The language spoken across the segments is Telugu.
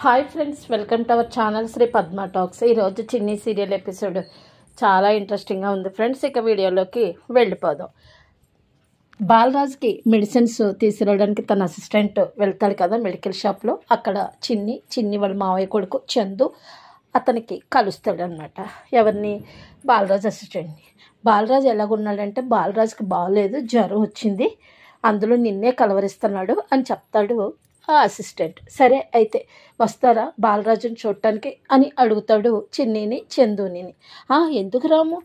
Hi friends, welcome to our channel Shri Padma talks. ఈరోజు చిన్ని సీరియల్ ఎపిసోడ్ చాలా ఇంట్రెస్టింగ్గా ఉంది ఫ్రెండ్స్. ఇక వీడియోలోకి వెళ్ళిపోదాం. బాలరాజ్కి మెడిసిన్స్ తీసుకురావడానికి తన అసిస్టెంట్ వెళ్తాడు కదా మెడికల్ షాప్లో. అక్కడ చిన్ని వాళ్ళ మావయ్య కొడుకు చందు అతనికి కలుస్తాడు అనమాట. ఎవరిని? బాలరాజ్ అసిస్టెంట్ని. బాలరాజ్ ఎలాగున్నాడంటే, బాలరాజ్కి బాగలేదు, జ్వరం వచ్చింది, అందులో నిన్నే కలవరిస్తున్నాడు అని చెప్తాడు ఆ అసిస్టెంట్. సరే అయితే వస్తారా బాలరాజుని చూడటానికి అని అడుగుతాడు చందుని. ఎందుకు రాము,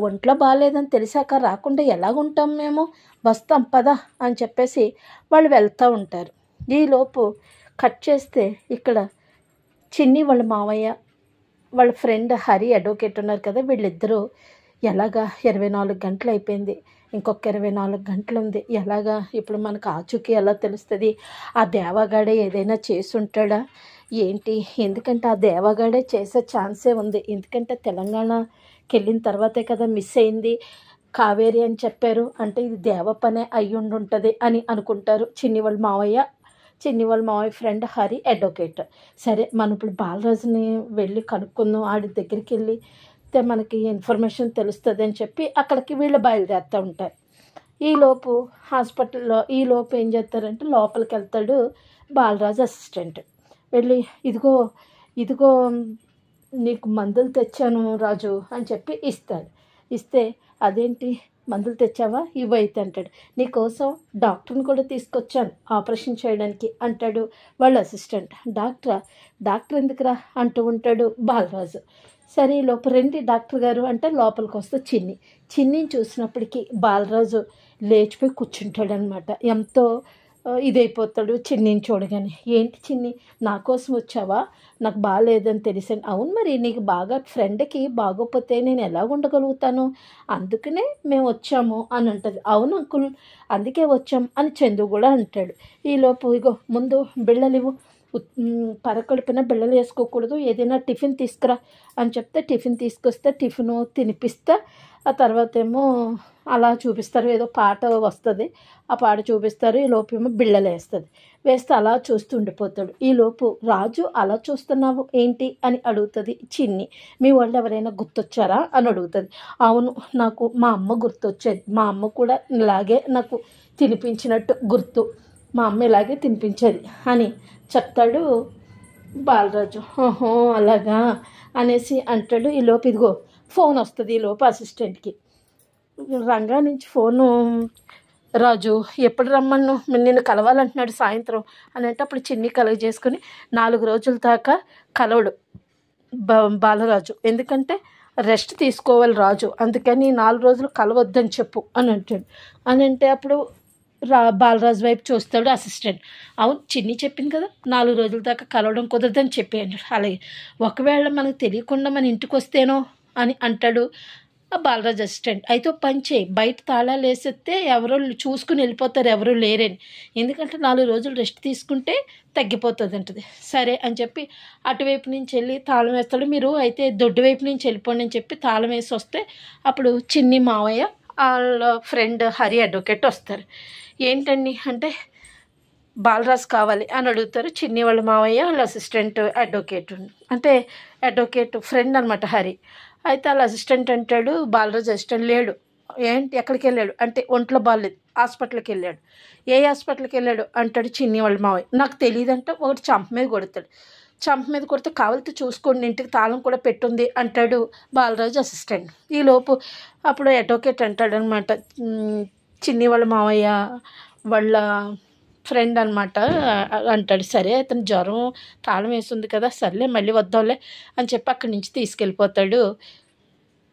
ఒంట్లో బాగాలేదని తెలిసాక రాకుండా ఎలాగుంటాం మేము, వస్తాం పద అని చెప్పేసి వాళ్ళు వెళ్తూ ఉంటారు. ఈలోపు కట్ చేస్తే ఇక్కడ చిన్ని వాళ్ళ మావయ్య వాళ్ళ ఫ్రెండ్ హరి అడ్వకేట్ ఉన్నారు కదా, వీళ్ళిద్దరూ ఎలాగా 24 గంటలు అయిపోయింది, ఇంకొక 24 గంటలు ఉంది, ఎలాగా ఇప్పుడు మనకు ఆచూకీ ఎలా తెలుస్తుంది, ఆ దేవగాడే ఏదైనా చేసి ఉంటాడా ఏంటి, ఎందుకంటే ఆ దేవగాడే చేసే ఛాన్సే ఉంది, ఎందుకంటే తెలంగాణకి వెళ్ళిన తర్వాతే కదా మిస్ అయింది కావేరి అని చెప్పారు, అంటే ఇది దేవ పనే అయ్యి ఉంటుంది అని అనుకుంటారు చిన్ని వాళ్ళ మావయ్య ఫ్రెండ్ హరి అడ్వకేట్. సరే మనం ఇప్పుడు బాలరాజుని వెళ్ళి కనుక్కుందాం, ఆడి దగ్గరికి వెళ్ళి మనకి ఇన్ఫర్మేషన్ తెలుస్తుంది అని చెప్పి అక్కడికి వీళ్ళు బయలుదేరుతూ ఉంటారు. ఈలోపు హాస్పిటల్లో ఏం చేస్తారంటే లోపలికి వెళ్తాడు బాలరాజు అసిస్టెంట్. వెళ్ళి ఇదిగో నీకు మందులు తెచ్చాను రాజు అని చెప్పి ఇస్తాడు. ఇస్తే అదేంటి మందులు తెచ్చావా, ఇవైతే అంటాడు. నీకోసం డాక్టర్ని కూడా తీసుకొచ్చాను ఆపరేషన్ చేయడానికి అంటాడు వాళ్ళ అసిస్టెంట్. డాక్టర్ ఎందుకురా అంటూ ఉంటాడు బాలరాజు. సరే లోపల రండి డాక్టర్ గారు అంటే లోపలికి వస్తే చిన్నిని చూసినప్పటికీ బాలరాజు లేచిపోయి కూర్చుంటాడనమాట. ఎంతో ఇదైపోతాడు చిన్నిని చూడగానే. ఏంటి చిన్ని, నా కోసం వచ్చావా, నాకు బాగాలేదని తెలిసాను. అవును మరి నీకు ఫ్రెండ్కి బాగోపోతే నేను ఎలా ఉండగలుగుతాను, అందుకనే మేము వచ్చాము అని అంటది. అవును అంకుల్, అందుకే వచ్చాం అని చందు కూడా అంటాడు. ఈలోపు ఇగో ముందు బిళ్ళలు పరకడుపున బిళ్ళలు వేసుకోకూడదు, ఏదైనా టిఫిన్ తీసుకురా అని చెప్తే టిఫిన్ తీసుకొస్తే టిఫిన్ తినిపిస్తా, ఆ తర్వాత ఏమో అలా చూపిస్తారు, ఏదో పాట వస్తుంది ఆ పాట చూపిస్తారు, ఈ లోపు ఏమో బిళ్ళలు వేస్తే అలా చూస్తూ ఉండిపోతాడు. ఈలోపు రాజు అలా చూస్తున్నావు ఏంటి అని అడుగుతుంది చిన్ని. మీ వాళ్ళు ఎవరైనా గుర్తొచ్చారా అని అడుగుతుంది. అవును, నాకు మా అమ్మ గుర్తొచ్చేది, మా అమ్మ కూడా ఇలాగే నాకు తినిపించినట్టు గుర్తు, మా అమ్మ ఇలాగే తినిపించేది అని చెప్తాడు బాలరాజు. ఓహో అలాగా అనేసి అంటాడు. ఈలోపు ఇదిగో ఫోన్ వస్తుంది ఈలోపు అసిస్టెంట్కి. రంగా నుంచి ఫోను, రాజు ఎప్పుడు రమ్మను, నిన్ను కలవాలంటున్నాడు సాయంత్రం అని అంటే అప్పుడు చిన్ని కలుగజేసుకొని 4 రోజుల దాకా కలవడు బాలరాజు, ఎందుకంటే రెస్ట్ తీసుకోవాలి రాజు, అందుకని 4 రోజులు కలవద్దని చెప్పు అని అంటాడు. అని అంటే అప్పుడు బాలరాజు వైపు చూస్తాడు అసిస్టెంట్. అవును చిన్ని చెప్పింది కదా 4 రోజుల దాకా కలవడం కుదరదని చెప్పి అంటాడు. అలాగే ఒకవేళ మనకు తెలియకుండా మన ఇంటికి వస్తేనో అని అంటాడు ఆ బాలరాజు అసిస్టెంట్. అయితే పని చేయి, బయట తాళాలు వేసేస్తే ఎవరో చూసుకుని వెళ్ళిపోతారు, ఎవరు లేరని, ఎందుకంటే 4 రోజులు రెస్ట్ తీసుకుంటే తగ్గిపోతుంది అంటది. సరే అని చెప్పి అటువైపు నుంచి వెళ్ళి తాళం వేస్తాడు. మీరు అయితే దొడ్డు వైపు నుంచి వెళ్ళిపోండి అని చెప్పి తాళం వేసి వస్తే అప్పుడు చిన్ని మావయ్య వాళ్ళ ఫ్రెండ్ హరి అడ్వకేట్ వస్తారు. ఏంటండి అంటే బాలరాజు కావాలి అని అడుగుతారు చిన్ని వాళ్ళ మావయ్య వాళ్ళ అసిస్టెంట్ అడ్వకేట్, అంటే అడ్వకేట్ ఫ్రెండ్ అనమాట హరి. అయితే వాళ్ళ అసిస్టెంట్ అంటాడు బాలరాజు అసిస్టెంట్ లేడు. ఏంటి ఎక్కడికి వెళ్ళాడు అంటే ఒంట్లో బాగాలేదు హాస్పిటల్కి వెళ్ళాడు. ఏ హాస్పిటల్కి వెళ్ళాడు అంటాడు చిన్ని వాళ్ళ మావయ్య. నాకు తెలియదంటే ఒకటి చంప మీద కొడతాడు. చంప మీద కొడితే కావాలితే చూసుకోండి, ఇంటికి తాళం కూడా పెట్టుంది అంటాడు బాలరాజు అసిస్టెంట్. ఈలోపు అప్పుడు అడ్వకేట్ అంటాడు అనమాట, చిన్ని వాళ్ళ మావయ్య వాళ్ళ ఫ్రెండ్ అనమాట అంటాడు. సరే అతను జ్వరం తాళం వేస్తుంది కదా, సర్లే మళ్ళీ వద్దాంలే అని చెప్పి అక్కడి నుంచి తీసుకెళ్ళిపోతాడు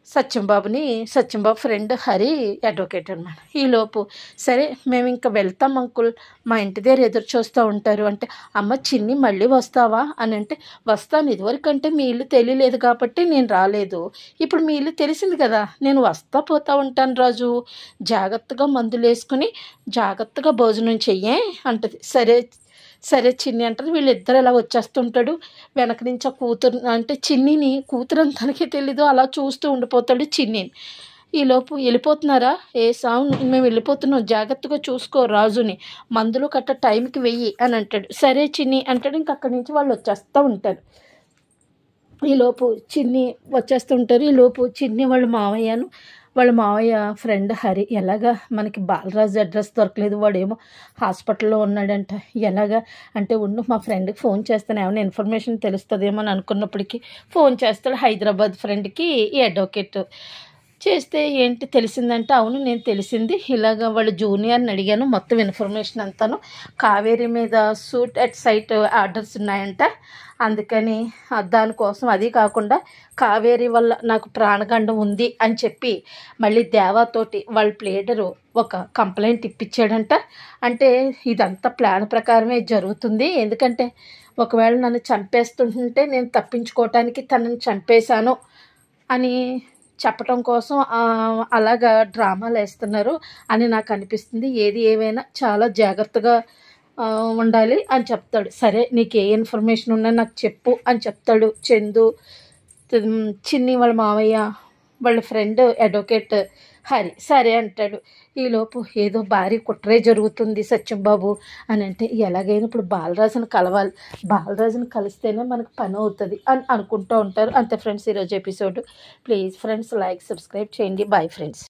సత్యంబాబు ఫ్రెండ్ హరి అడ్వకేట్ అనమాట. ఈలోపు సరే మేము ఇంకా వెళ్తాం అంకుల్, మా ఇంటి దగ్గర ఎదురు చూస్తూ ఉంటారు అంటే, అమ్మ చిన్ని మళ్ళీ వస్తావా అని అంటే, వస్తాను, ఇదివరకంటే మీ ఇల్లు తెలియలేదు కాబట్టి నేను రాలేదు, ఇప్పుడు మీ ఇల్లు తెలిసింది కదా నేను పోతా ఉంటాను రాజు, జాగ్రత్తగా మందులు వేసుకుని జాగ్రత్తగా భోజనం చెయ్యే అంటది. సరే చిన్ని అంటారు. వీళ్ళిద్దరు అలా వచ్చేస్తుంటాడు. వెనక నుంచి ఆ కూతురు అంటే చిన్నిని కూతురు అని తనకే తెలీదు, అలా చూస్తూ ఉండిపోతాడు చిన్నిని. ఈలోపు వెళ్ళిపోతున్నారా, ఏ సౌండ్ మేము వెళ్ళిపోతున్నాం, జాగ్రత్తగా చూసుకో రాజుని, మందులు కట్ట టైంకి వెయ్యి అని అంటాడు. సరే చిన్ని అంటాడు. ఇంక అక్కడి నుంచి వాళ్ళు వచ్చేస్తూ ఉంటారు. ఈలోపు చిన్ని వచ్చేస్తుంటారు. ఈలోపు చిన్ని వాళ్ళ మావయ్య ఫ్రెండ్ హరి ఎలాగా మనకి బాలరాజు అడ్రస్ దొరకలేదు, వాడేమో హాస్పిటల్లో ఉన్నాడంట, ఎలాగా అంటే ఉండు మా ఫ్రెండ్కి ఫోన్ చేస్తాను ఏమైనా ఇన్ఫర్మేషన్ తెలుస్తుందేమో అని అనుకున్నప్పటికీ ఫోన్ చేస్తాడు హైదరాబాద్ ఫ్రెండ్కి, ఈ అడ్వకేట్. చేస్తే ఏంటి తెలిసిందంటే, అవును నేను తెలిసింది ఇలాగ వాళ్ళ జూనియర్ని అడిగాను, మొత్తం ఇన్ఫర్మేషన్ అంతాను కావేరీ మీద సూట్ అట్ సైట్ ఆర్డర్స్ ఉన్నాయంట, అందుకని దానికోసం, అది కాకుండా కావేరీ వల్ల నాకు ప్రాణగండం ఉంది అని చెప్పి మళ్ళీ దేవాతోటి వాళ్ళ ప్లేడరు ఒక కంప్లైంట్ ఇప్పించాడంట. అంటే ఇదంతా ప్లాన్ ప్రకారమే జరుగుతుంది, ఎందుకంటే ఒకవేళ నన్ను చంపేస్తుంటే నేను తప్పించుకోవటానికి తనని చంపేశాను అని చెప్పటం కోసం అలాగా డ్రామాలు వేస్తున్నారు అని నాకు అనిపిస్తుంది. ఏది ఏమైనా చాలా జాగ్రత్తగా ఉండాలి అని చెప్తాడు. సరే నీకు ఏ ఇన్ఫర్మేషన్ ఉన్నా నాకు చెప్పు అని చెప్తాడు చందు. చిన్ని వాళ్ళ మావయ్య వాళ్ళ ఫ్రెండ్ అడ్వకేట్ హరి సరే అంటాడు. ఈలోపు ఏదో భారీ కుట్రే జరుగుతుంది సత్యంబాబు అని అంటే, ఎలాగైనా ఇప్పుడు బాలరాజుని కలవాలి, బాలరాజుని కలిస్తేనే మనకు పని అవుతుంది అని అనుకుంటూ ఉంటారు. అంతే ఫ్రెండ్స్ ఈరోజు episode. Please friends like subscribe చేయండి. Bye friends.